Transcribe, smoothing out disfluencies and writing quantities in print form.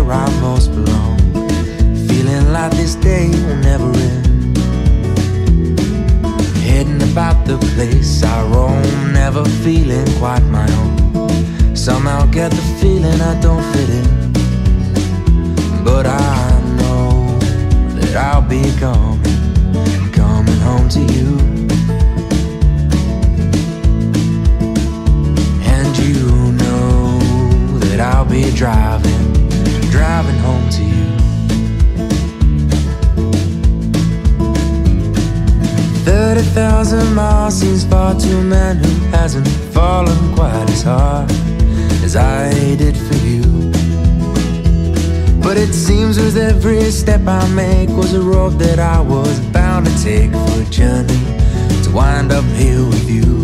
where I most belong, feeling like this day will never end. Heading about the place I roam, never feeling quite my own. Somehow get the feeling I don't fit in, but I know that I'll be coming home to you. And you know that I'll be driving home to you. 30,000 miles seems far to a man who hasn't fallen quite as hard as I did for you. But it seems with every step I make was a road that I was bound to take for a journey to wind up here with you.